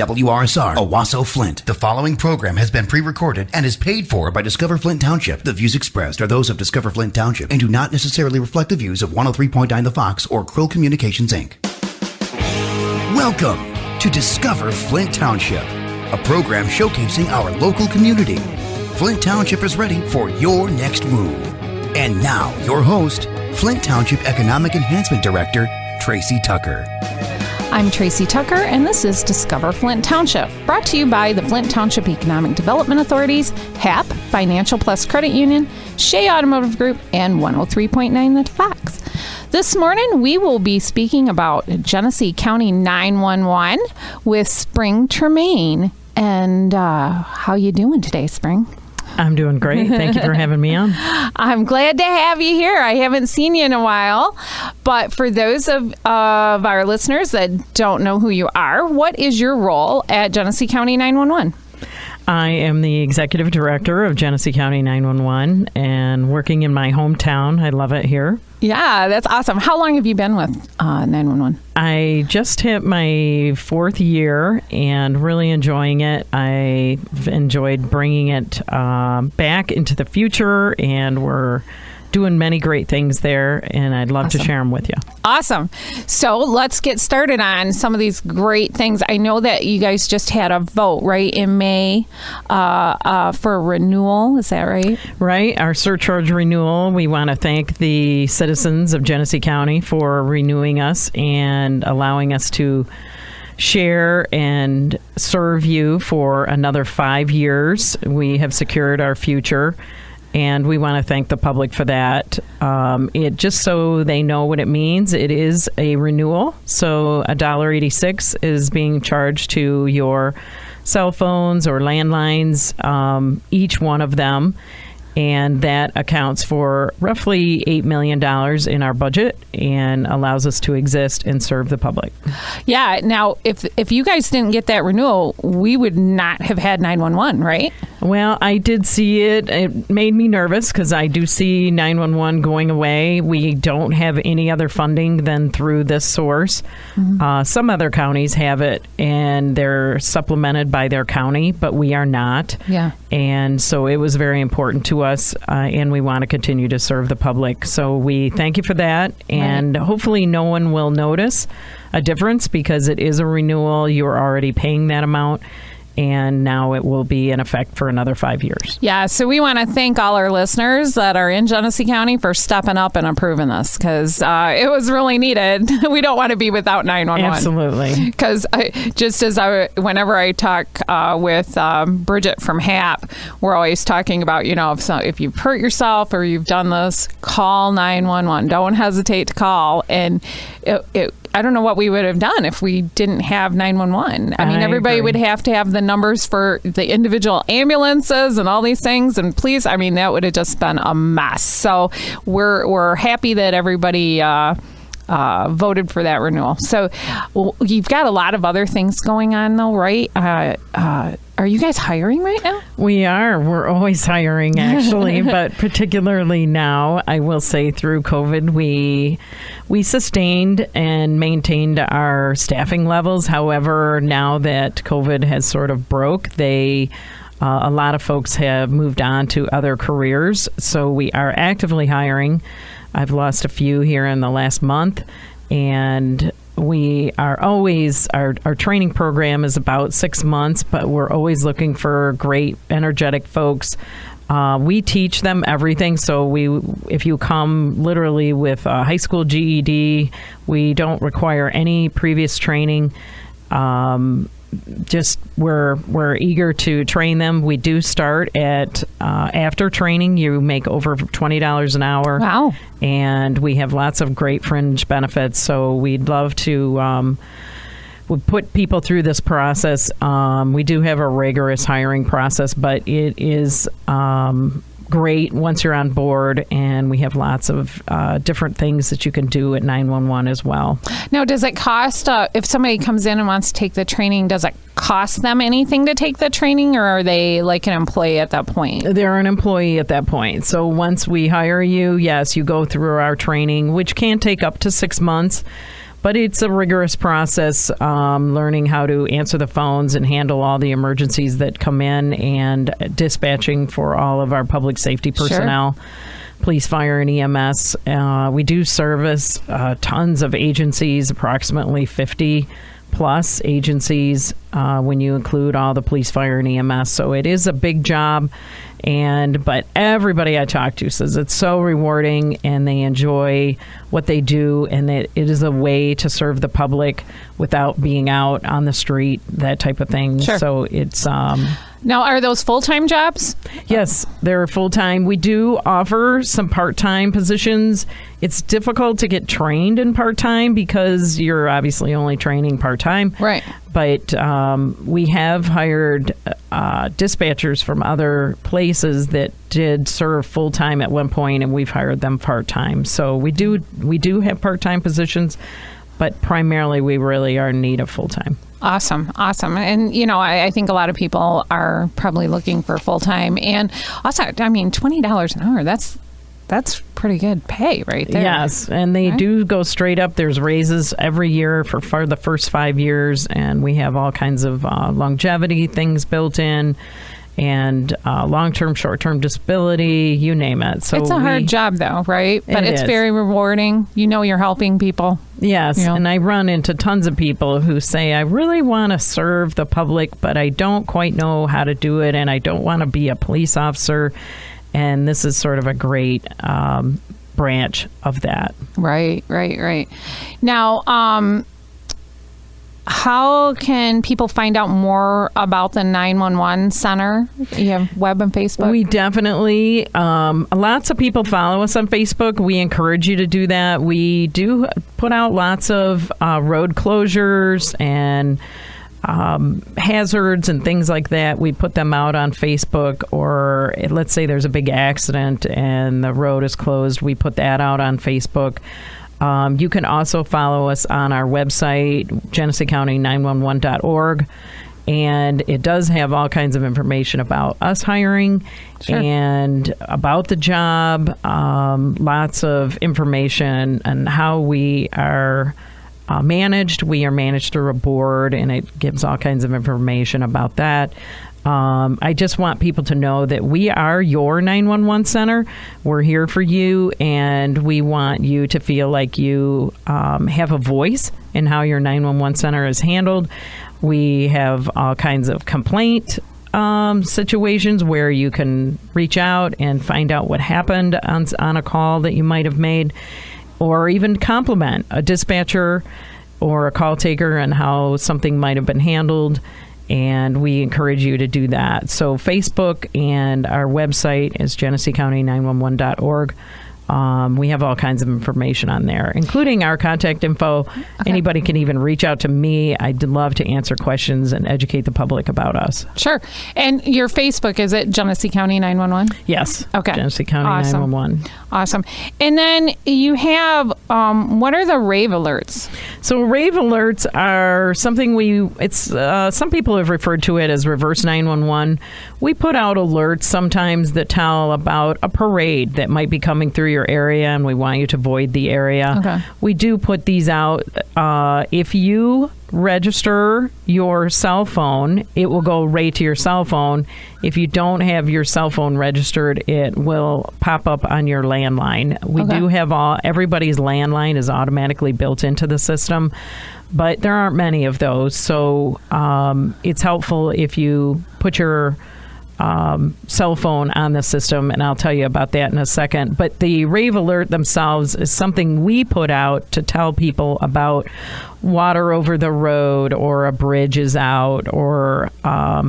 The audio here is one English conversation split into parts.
WRSR, Owasso, Flint. The following program has been pre-recorded and is paid for by Discover Flint Township. The views expressed are those of Discover Flint Township and do not necessarily reflect the views of 103.9 The Fox or Krill Communications, Inc. Welcome to Discover Flint Township, a program showcasing our local community. Flint Township is ready for your next move. And now, your host, Flint Township Economic Enhancement Director, Tracy Tucker. I'm Tracy Tucker, and this is Discover Flint Township, brought to you by the Flint Township Economic Development Authorities, HAP, Financial Plus Credit Union, Shea Automotive Group, and 103.9 The Fox. This morning, we will be speaking about Genesee County 911 with Spring Tremaine. And how you doing today, Spring? I'm doing great. Thank you for having me on. I'm glad to have you here. I haven't seen you in a while. But for those of our listeners that don't know who you are, what is your role at Genesee County 911? I am the executive director of Genesee County 911 and working in my hometown. I love it here. Yeah, that's awesome. How long have you been with 911? I just hit my fourth year and really enjoying it. I've enjoyed bringing it back into the future, and we're doing many great things there, and I'd love to share them with you. Awesome. So let's get started on some of these great things. I know that you guys just had a vote, right, in May for renewal. Is that right? Right. Our surcharge renewal. We want to thank the citizens of Genesee County for renewing us and allowing us to share and serve you for another 5 years. We have secured our future, and we want to thank the public for that. It just so they know what it means. It is a renewal. So $1.86 is being charged to your cell phones or landlines, each one of them. And that accounts for roughly $8 million in our budget and allows us to exist and serve the public. Yeah. Now, if you guys didn't get that renewal, we would not have had 911, right? Well, I did see it. It made me nervous because I do see 911 going away. We don't have any other funding than through this source. Mm-hmm. Some other counties have it, and they're supplemented by their county, but we are not. Yeah. And so it was very important to us, and we want to continue to serve the public. So we thank you for that, and hopefully no one will notice a difference because it is a renewal. You're already paying that amount, and now it will be in effect for another 5 years. Yeah, so we want to thank all our listeners that are in Genesee County for stepping up and approving this, because it was really needed. We don't want to be without 911. Absolutely. Because whenever I talk with Bridget from HAP, we're always talking about, if you've hurt yourself or you've done this, call 911. Don't hesitate to call. And I don't know what we would have done if we didn't have 911. I mean, everybody agree. would have to have the numbers for the individual ambulances and all these things. And please, I mean, that would have just been a mess. So we're happy that everybody voted for that renewal. So you've got a lot of other things going on, though, right? Are you guys hiring right now? We are. We're always hiring, actually, but particularly now, I will say through COVID, we sustained and maintained our staffing levels. However, now that COVID has sort of broke, a lot of folks have moved on to other careers. So we are actively hiring. I've lost a few here in the last month, and we are always, our training program is about 6 months, but we're always looking for great, energetic folks. We teach them everything. So if you come literally with a high school GED, we don't require any previous training. We're eager to train them. We do start at after training, you make over $20 an hour. Wow. And we have lots of great fringe benefits. So we'd love to we put people through this process. We do have a rigorous hiring process, but it is great once you're on board, and we have lots of different things that you can do at 911 as well. Now, does it cost, if somebody comes in and wants to take the training, does it cost them anything to take the training, or are they like an employee at that point? They're an employee at that point. So once we hire you, yes, you go through our training, which can take up to 6 months. But it's a rigorous process, learning how to answer the phones and handle all the emergencies that come in, and dispatching for all of our public safety personnel. Sure. Police, fire, and EMS. We do service tons of agencies, approximately 50 plus agencies when you include all the police, fire, and EMS. So it is a big job. But everybody I talk to says it's so rewarding and they enjoy what they do, and that it is a way to serve the public without being out on the street, that type of thing. Sure. So it's... Now, are those full-time jobs? Yes, they're full-time. We do offer some part-time positions. It's difficult to get trained in part-time because you're obviously only training part-time. Right. But we have hired dispatchers from other places that did serve full-time at one point, and we've hired them part-time. So we do have part-time positions, but primarily we really are in need of full-time. Awesome. And, I think a lot of people are probably looking for full-time. And also, $20 an hour, that's pretty good pay right there. Yes, and they do go straight up. There's raises every year for the first 5 years, and we have all kinds of longevity things built in, and long-term, short-term disability, you name it. So it's a hard job, though, right? But it's very rewarding. You're helping people. Yes, and I run into tons of people who say, I really want to serve the public, but I don't quite know how to do it, and I don't want to be a police officer. And this is sort of a great branch of that. Right. Now, how can people find out more about the 911 Center? You have web and Facebook? We definitely, lots of people follow us on Facebook. We encourage you to do that. We do put out lots of road closures and hazards and things like that. We put them out on Facebook, or let's say there's a big accident and the road is closed. We put that out on Facebook. You can also follow us on our website, GeneseeCounty911.org, and it does have all kinds of information about us hiring. Sure. And about the job, lots of information on how we are managed. We are managed through a board, and it gives all kinds of information about that. I just want people to know that we are your 911 center. We're here for you, and we want you to feel like you have a voice in how your 911 center is handled. We have all kinds of complaint situations where you can reach out and find out what happened on a call that you might have made, or even compliment a dispatcher or a call taker on how something might have been handled. And we encourage you to do that. So Facebook and our website is GeneseeCounty911.org. We have all kinds of information on there, including our contact info. Okay. Anybody can even reach out to me. I'd love to answer questions and educate the public about us. Sure. And your Facebook, is it Genesee County 911? Yes. Okay. Genesee County 911. Awesome. And then you have, what are the rave alerts? So rave alerts are something some people have referred to it as reverse 911. We put out alerts sometimes that tell about a parade that might be coming through your area, and we want you to avoid the area. Okay. We do put these out. If you register your cell phone, it will go right to your cell phone. If you don't have your cell phone registered, it will pop up on your landline. We do have everybody's landline is automatically built into the system, but there aren't many of those. So it's helpful if you put your cell phone on the system, and I'll tell you about that in a second. But the rave alert themselves is something we put out to tell people about water over the road, or a bridge is out, or a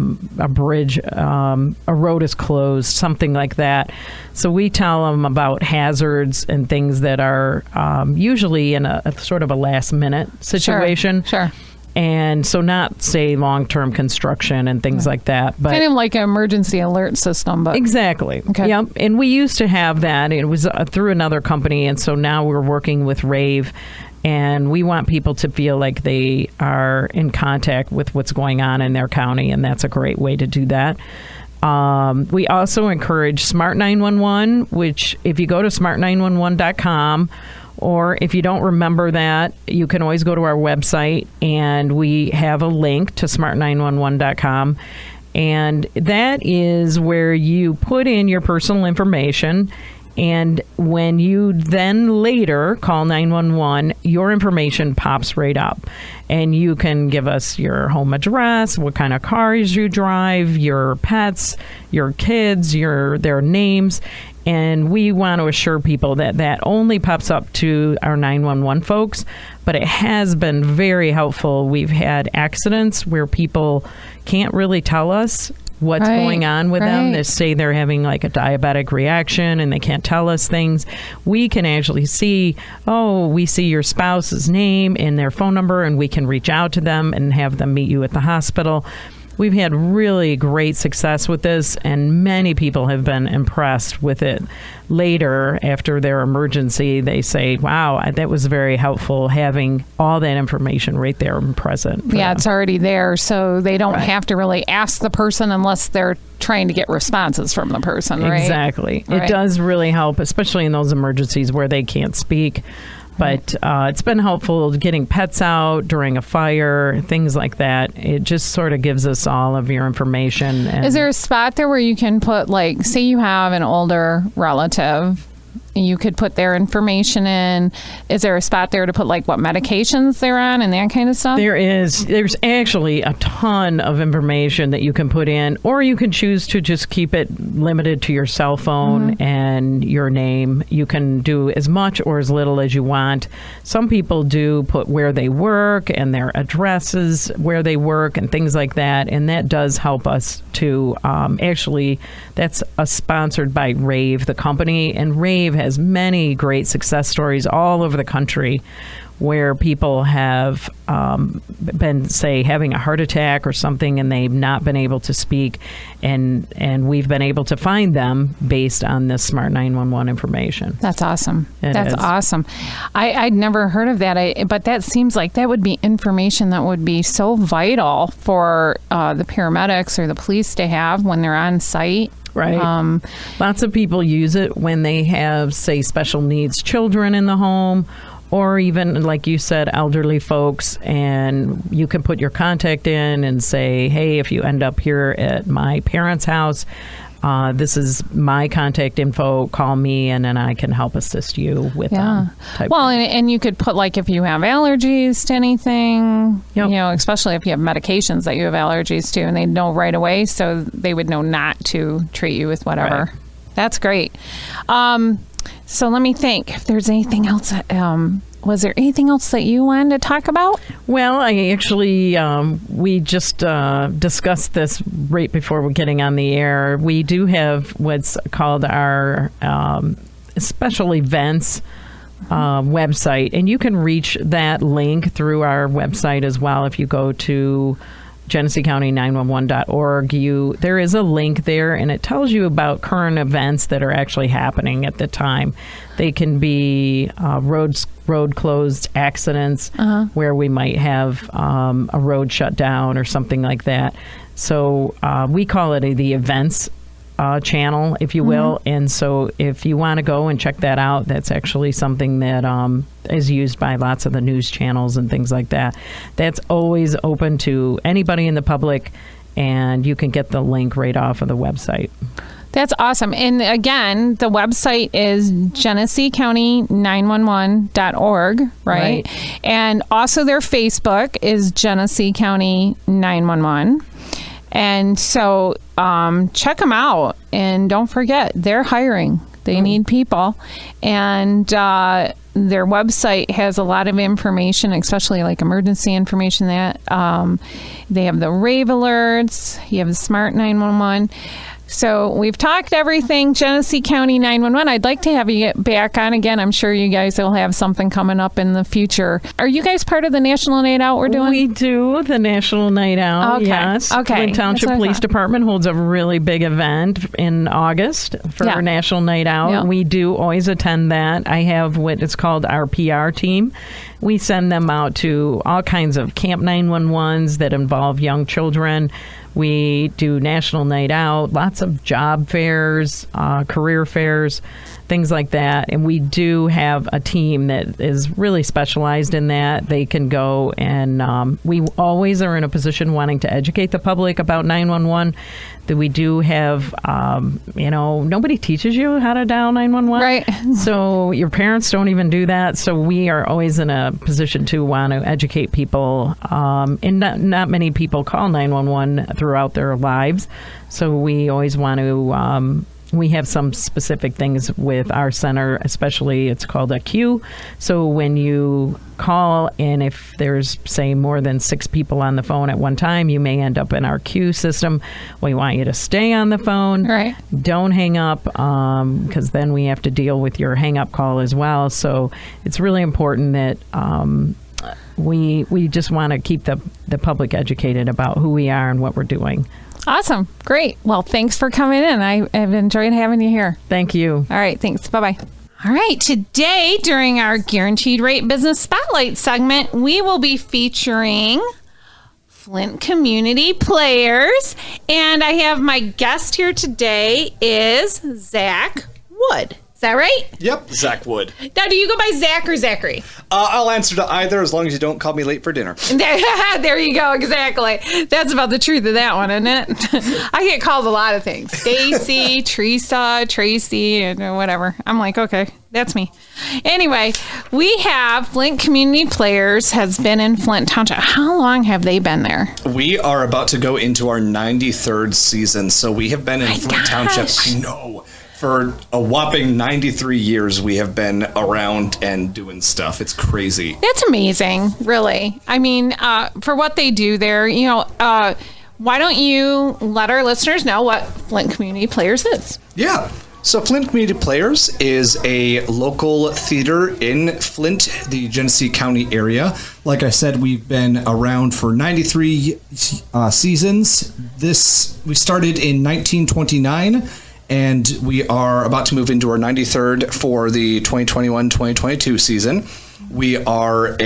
road is closed, something like that. So we tell them about hazards and things that are usually in a sort of a last minute situation. Sure. And so not, say, long-term construction and things like that. But kind of like an emergency alert system. But exactly. Okay. Yep. And we used to have that. It was through another company, and so now we're working with Rave, and we want people to feel like they are in contact with what's going on in their county, and that's a great way to do that. We also encourage Smart 911, which if you go to smart911.com, Or if you don't remember that, you can always go to our website, and we have a link to smart911.com. And that is where you put in your personal information. And when you then later call 911, your information pops right up. And you can give us your home address, what kind of cars you drive, your pets, your kids, their names. And we want to assure people that that only pops up to our 911 folks. But it has been very helpful. We've had accidents where people can't really tell us what's going on with them. They say they're having like a diabetic reaction and they can't tell us things. We can actually see, we see your spouse's name and their phone number, and we can reach out to them and have them meet you at the hospital. We've had really great success with this, and many people have been impressed with it. Later, after their emergency, they say, wow, that was very helpful having all that information right there and present. Yeah, it's already there, so they don't have to really ask the person unless they're trying to get responses from the person, right? Exactly. It does really help, especially in those emergencies where they can't speak. But it's been helpful getting pets out during a fire, things like that. It just sort of gives us all of your information. And is there a spot there where you can put, like, say you have an older relative, you could put their information in. Is there a spot there to put, like, what medications they're on and that kind of stuff? There is. There's actually a ton of information that you can put in, or you can choose to just keep it limited to your cell phone and your name. You can do as much or as little as you want. Some people do put where they work and their addresses where they work and things like that, and that does help us to actually, that's sponsored by Rave, the company, and Rave has many great success stories all over the country where people have been, say, having a heart attack or something, and they've not been able to speak, and we've been able to find them based on this Smart 911 information. That's awesome. That's awesome. I'd never heard of that, but that seems like that would be information that would be so vital for the paramedics or the police to have when they're on site. Right. Lots of people use it when they have, say, special needs children in the home, or even, like you said, elderly folks, and you can put your contact in and say, hey, if you end up here at my parents' house, this is my contact info, call me, and then I can help assist you with them. Well, and you could put, like, if you have allergies to anything, you know, especially if you have medications that you have allergies to, and they know right away, so they would know not to treat you with whatever. Right. That's great. So let me think if there's anything else. Was there anything else that you wanted to talk about? Well, I actually, we just discussed this right before we're getting on the air. We do have what's called our special events website, and you can reach that link through our website as well. If you go to GeneseeCounty911.org, there is a link there, and it tells you about current events that are actually happening at the time. They can be road closed accidents where we might have a road shut down or something like that. So we call it the events channel, if you will. And so if you want to go and check that out, that's actually something that is used by lots of the news channels and things like that. That's always open to anybody in the public, and you can get the link right off of the website. That's awesome. And again, the website is GeneseeCounty911.org, right? And also their Facebook is Genesee County 911. And so check them out, and don't forget, they're hiring. They need people, and their website has a lot of information, especially like emergency information. That they have the rave alerts, you have the Smart 911. So we've talked everything Genesee County 911. I'd like to have you get back on again. I'm sure you guys will have something coming up in the future. Are you guys part of the National Night Out we're doing? We do the National Night Out, yes. Okay. Flint Township Police Department holds a really big event in August for our National Night Out. Yeah. We do always attend that. I have what is called our PR team. We send them out to all kinds of Camp 911s that involve young children. We do National Night Out, lots of job fairs, career fairs, things like that. And we do have a team that is really specialized in that. They can go and we always are in a position wanting to educate the public about 911. That we do have, nobody teaches you how to dial 911. Right. So your parents don't even do that. So we are always in a position to want to educate people. And not many people call 911 throughout their lives. So we always want to... we have some specific things with our center, especially it's called a queue. So when you call and if there's, say, more than 6 people on the phone at one time, you may end up in our queue system. We want you to stay on the phone. Right. Don't hang up because then we have to deal with your hang-up call as well. So it's really important that we just want to keep the public educated about who we are and what we're doing. Awesome. Great. Well, thanks for coming in. I've enjoyed having you here. Thank you. All right. Thanks. Bye-bye. All right. Today, during our Guaranteed Rate Business Spotlight segment, we will be featuring Flint Community Players. And I have my guest here today is Zach Wood. Is that right? Yep, Zach Wood. Now, do you go by Zach or Zachary? I'll answer to either as long as you don't call me late for dinner. There you go, exactly. That's about the truth of that one, isn't it? I get called a lot of things. Stacy, Teresa, Tracy, and whatever. I'm like, okay, that's me. Anyway, we have Flint Community Players has been in Flint Township. How long have they been there? We are about to go into our 93rd season, so we have been in Flint Township. I know. For a whopping 93 years, we have been around and doing stuff. It's crazy. That's amazing, really. I mean, for what they do there, why don't you let our listeners know what Flint Community Players is? Yeah. So Flint Community Players is a local theater in Flint, the Genesee County area. Like I said, we've been around for 93 seasons. We started in 1929. And we are about to move into our 93rd for the 2021-2022 season. We are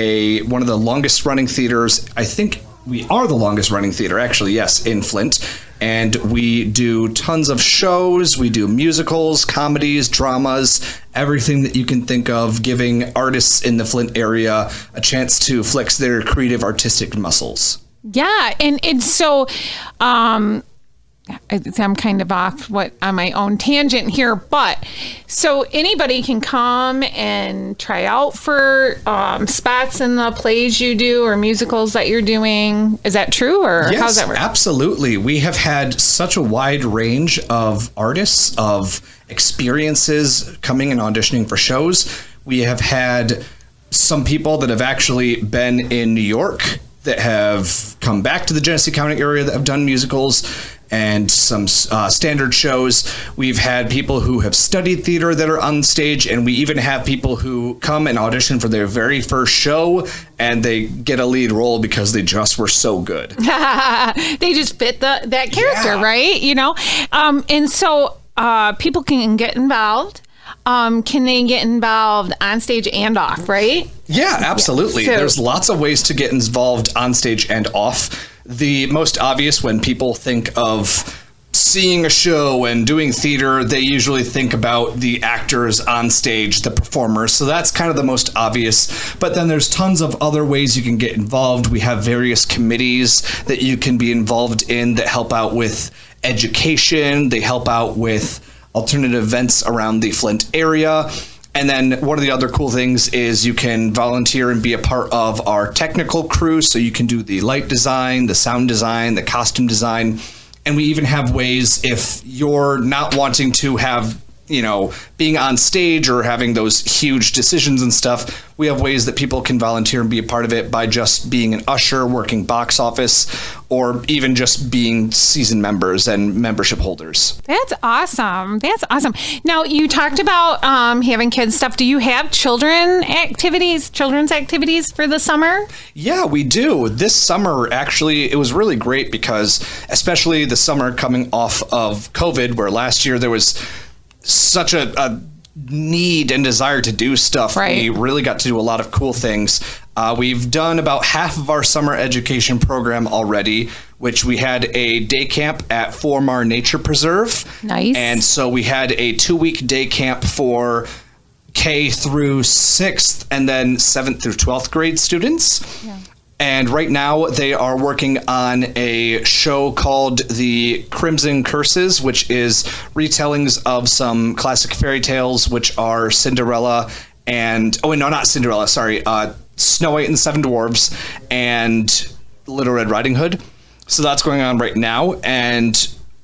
one of the longest running theaters. I think we are the longest running theater, actually, yes, in Flint. And we do tons of shows. We do musicals, comedies, dramas, everything that you can think of, giving artists in the Flint area a chance to flex their creative artistic muscles. Yeah, and so... I'm kind of off on my own tangent here, but so anybody can come and try out for spots in the plays you do or musicals that you're doing. Is that true, or yes, how's that work? Absolutely. We have had such a wide range of artists, of experiences coming and auditioning for shows. We have had some people that have actually been in New York that have come back to the Genesee County area that have done musicals and some standard shows. We've had people who have studied theater that are on stage, and we even have people who come and audition for their very first show, and they get a lead role because they just were so good. They just fit that character, right? And so people can get involved. Can they get involved on stage and off, right? Yeah, absolutely. Yeah. There's lots of ways to get involved on stage and off. The most obvious, when people think of seeing a show and doing theater, they usually think about the actors on stage, the performers. So that's kind of the most obvious. But then there's tons of other ways you can get involved. We have various committees that you can be involved in that help out with education. They help out with alternative events around the Flint area. And then one of the other cool things is you can volunteer and be a part of our technical crew. So you can do the light design, the sound design, the costume design. And we even have ways, if you're not wanting to have, being on stage or having those huge decisions and stuff, we have ways that people can volunteer and be a part of it by just being an usher, working box office, or even just being season members and membership holders. That's awesome. Now, you talked about having kids stuff. Do you have children's activities for the summer? Yeah, we do. This summer, actually, it was really great because, especially the summer coming off of COVID, where last year there was such a need and desire to do stuff. Right. We really got to do a lot of cool things. We've done about half of our summer education program already, which we had a day camp at Formar Nature Preserve. Nice. And so we had a 2-week day camp for K through 6th and then 7th through 12th grade students. Yeah. And right now they are working on a show called The Crimson Curses, which is retellings of some classic fairy tales, which are Cinderella and, not Cinderella, sorry, Snow White and the Seven Dwarfs and Little Red Riding Hood. So that's going on right now. And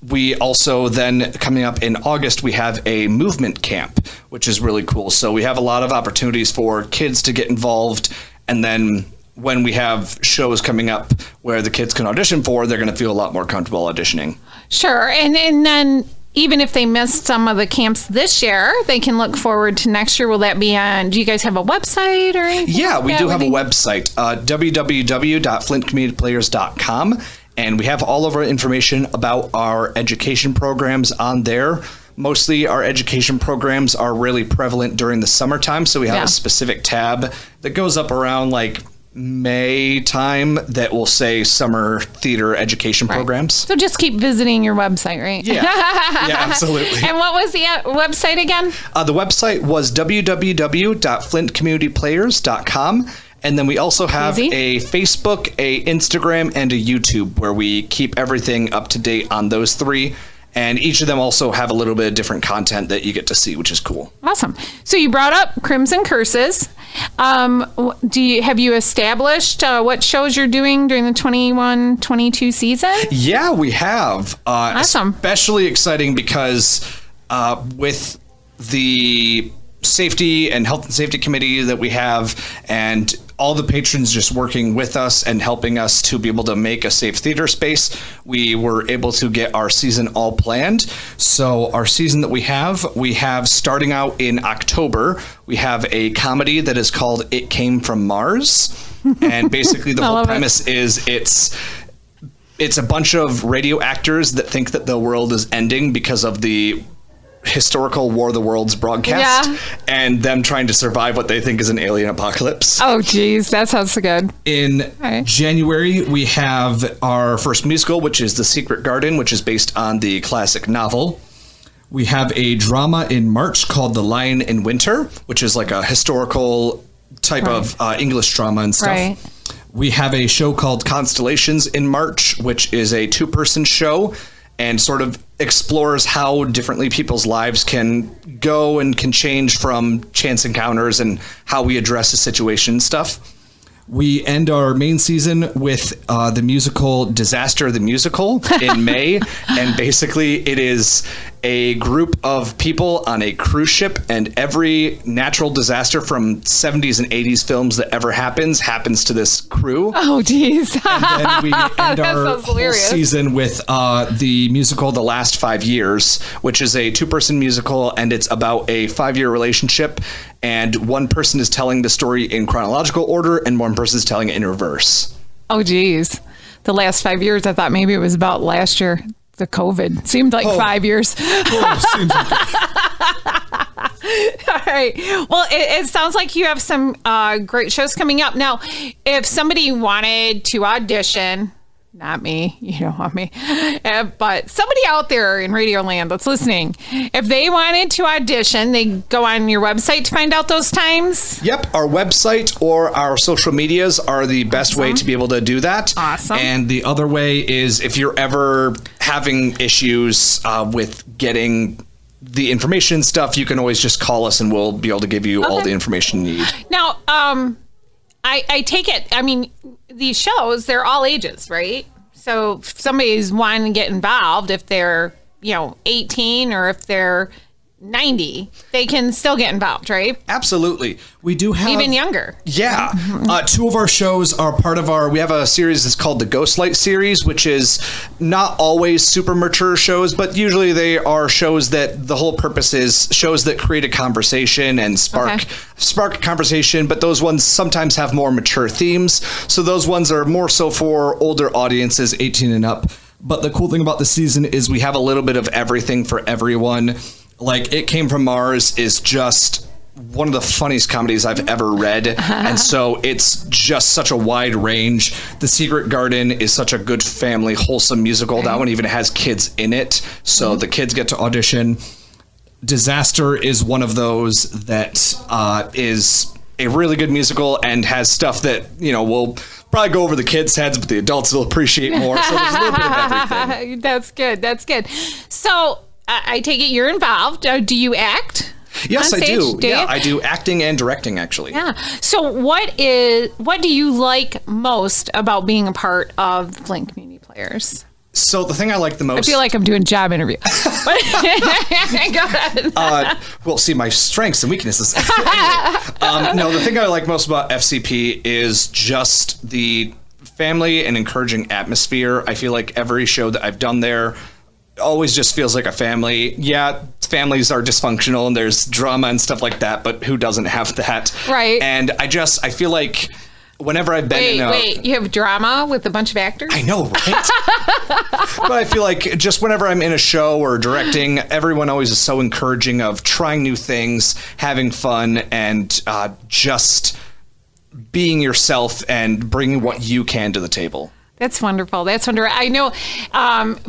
we also then, coming up in August, we have a movement camp, which is really cool. So we have a lot of opportunities for kids to get involved. And then when we have shows coming up where the kids can audition for, they're going to feel a lot more comfortable auditioning. Sure. And then even if they missed some of the camps this year, they can look forward to next year. Will that be on, do you guys have a website or anything? Yeah, we do have a website, www.flintcommunityplayers.com. And we have all of our information about our education programs on there. Mostly our education programs are really prevalent during the summertime. So we have a specific tab that goes up around like May time that will say summer theater education programs. So just keep visiting your website, right? Yeah, yeah, absolutely. And what was the website again? The website was www.flintcommunityplayers.com. And then we also have a Facebook, a Instagram, and a YouTube where we keep everything up to date on those three. And each of them also have a little bit of different content that you get to see, which is cool. Awesome. So you brought up Crimson Curses. Have you established what shows you're doing during the 21-22 season? Yeah, we have. Awesome. Especially exciting because with the safety and health and safety committee that we have and all the patrons just working with us and helping us to be able to make a safe theater space, we were able to get our season all planned. So our season that we have starting out in October, we have a comedy that is called It Came from Mars. And basically the whole premise is it's a bunch of radio actors that think that the world is ending because of the historical War of the Worlds broadcast and them trying to survive what they think is an alien apocalypse. Oh, geez. That sounds so good. In January, we have our first musical, which is The Secret Garden, which is based on the classic novel. We have a drama in March called The Lion in Winter, which is like a historical type of English drama and stuff. Right. We have a show called Constellations in March, which is a 2-person show and sort of explores how differently people's lives can go and can change from chance encounters and how we address the situation and stuff. We end our main season with the musical Disaster the Musical in May. And basically it is a group of people on a cruise ship, and every natural disaster from 70s and 80s films that ever happens to this crew. Oh, geez. And then we end our whole season with the musical The Last 5 Years, which is a 2-person musical, and it's about a 5-year relationship. And one person is telling the story in chronological order, and one person is telling it in reverse. Oh, geez. The last 5 years, I thought maybe it was about last year. The COVID seemed like 5 years. Seems like All right. Well, it sounds like you have some great shows coming up. Now, if somebody wanted to audition, not me, you don't want me, but somebody out there in Radio Land that's listening, if they wanted to audition, they go on your website to find out those times? Yep. Our website or our social medias are the best way to be able to do that. Awesome. And the other way is if you're ever having issues with getting the information stuff, you can always just call us and we'll be able to give you all the information you need. Now, I take it, I mean, these shows, they're all ages, right? So if somebody's wanting to get involved, if they're, 18 or if they're 90, they can still get involved, right? Absolutely. We do have... Even younger. Yeah. 2 of our shows are part of we have a series that's called the Ghostlight series, which is not always super mature shows, but usually they are shows that the whole purpose is shows that create a conversation and spark conversation, but those ones sometimes have more mature themes. So those ones are more so for older audiences, 18 and up. But the cool thing about the season is we have a little bit of everything for everyone. Like It Came from Mars is just one of the funniest comedies I've ever read. And so it's just such a wide range. The Secret Garden is such a good family, wholesome musical. That one even has kids in it. So the kids get to audition. Disaster is one of those that is a really good musical and has stuff that, will probably go over the kids' heads, but the adults will appreciate more. So there's a little bit of everything. That's good. So I take it you're involved. Do you act? Yes, I do. I do acting and directing, actually. Yeah. So what do you like most about being a part of Flint Community Players? So the thing I like the most... I feel like I'm doing a job interview. Go ahead. Well, see, my strengths and weaknesses. No, the thing I like most about FCP is just the family and encouraging atmosphere. I feel like every show that I've done there always just feels like a family. Yeah, families are dysfunctional and there's drama and stuff like that, but who doesn't have that? Right. And I feel like whenever I've been Wait, you have drama with a bunch of actors? I know, right? But I feel like just whenever I'm in a show or directing, everyone always is so encouraging of trying new things, having fun, and just being yourself and bringing what you can to the table. That's wonderful. I know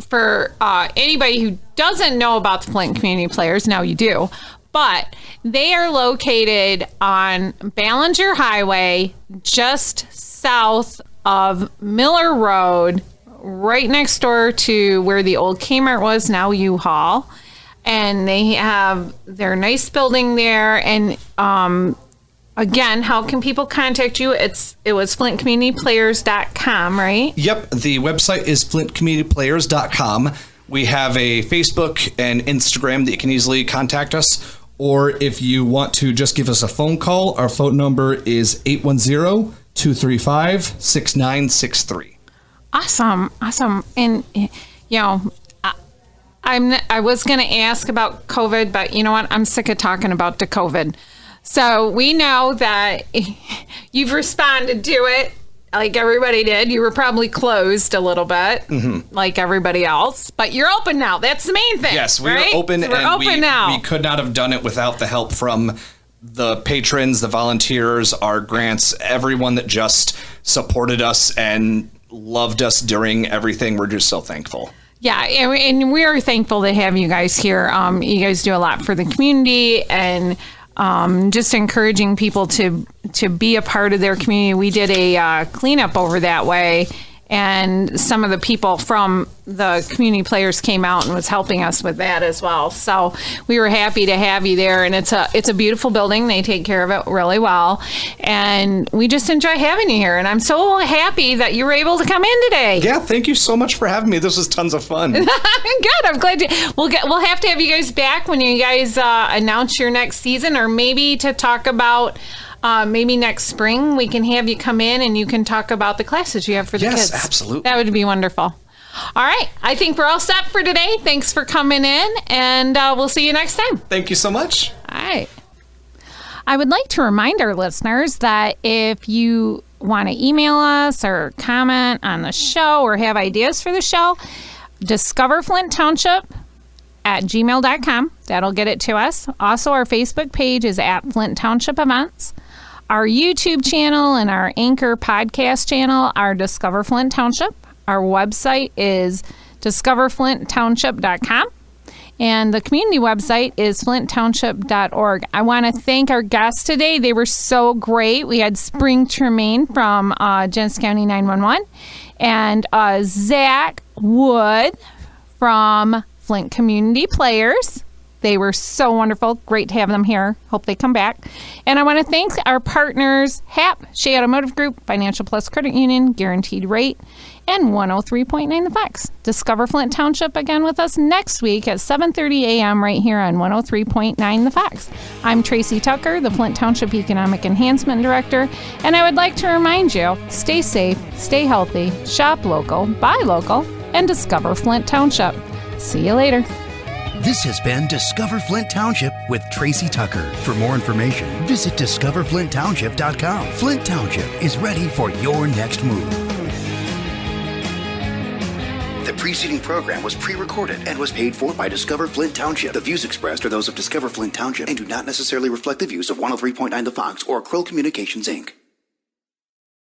for anybody who doesn't know about the Flint Community Players, now you do, but they are located on Ballinger Highway, just south of Miller Road, right next door to where the old Kmart was, now U-Haul. And they have their nice building there. And again, how can people contact you? It was flintcommunityplayers.com, right? Yep. The website is flintcommunityplayers.com. We have a Facebook and Instagram that you can easily contact us. Or if you want to just give us a phone call, our phone number is 810-235-6963. Awesome. And, I was going to ask about COVID, but you know what? I'm sick of talking about the COVID. So we know that you've responded to it like everybody did. You were probably closed a little bit, like everybody else, but you're open now. That's the main thing. Yes, we right? are open, so we're and open now. We could not have done it without the help from the patrons, the volunteers, our grants, everyone that just supported us and loved us during everything. We're just so thankful. Yeah, and we're thankful to have you guys here. You guys do a lot for the community and just encouraging people to be a part of their community. We did a cleanup over that way, and some of the people from the community players came out and was helping us with that as well. So we were happy to have you there, and it's a beautiful building. They take care of it really well, and we just enjoy having you here. And I'm so happy that you were able to come in today. Yeah, thank you so much for having me. This was tons of fun. Good. I'm glad we'll have to have you guys back when you guys announce your next season, or maybe to talk about. Maybe next spring we can have you come in and you can talk about the classes you have for the kids. Yes, absolutely. That would be wonderful. All right. I think we're all set for today. Thanks for coming in, and we'll see you next time. Thank you so much. All right. I would like to remind our listeners that if you want to email us or comment on the show or have ideas for the show, discover Flint Township at gmail.com. That'll get it to us. Also, our Facebook page is at Flint Township Events. Our YouTube channel and our Anchor podcast channel are Discover Flint Township. Our website is discoverflinttownship.com. And the community website is flinttownship.org. I want to thank our guests today. They were so great. We had Spring Tremaine from Genesee County 911 and Zach Wood from Flint Community Players. They were so wonderful. Great to have them here. Hope they come back. And I want to thank our partners, HAP, Shea Automotive Group, Financial Plus Credit Union, Guaranteed Rate, and 103.9 The Fox. Discover Flint Township again with us next week at 7:30 a.m. right here on 103.9 The Fox. I'm Tracy Tucker, the Flint Township Economic Enhancement Director, and I would like to remind you, stay safe, stay healthy, shop local, buy local, and discover Flint Township. See you later. This has been Discover Flint Township with Tracy Tucker. For more information, visit discoverflinttownship.com. Flint Township is ready for your next move. The preceding program was pre-recorded and was paid for by Discover Flint Township. The views expressed are those of Discover Flint Township and do not necessarily reflect the views of 103.9 The Fox or Krill Communications, Inc.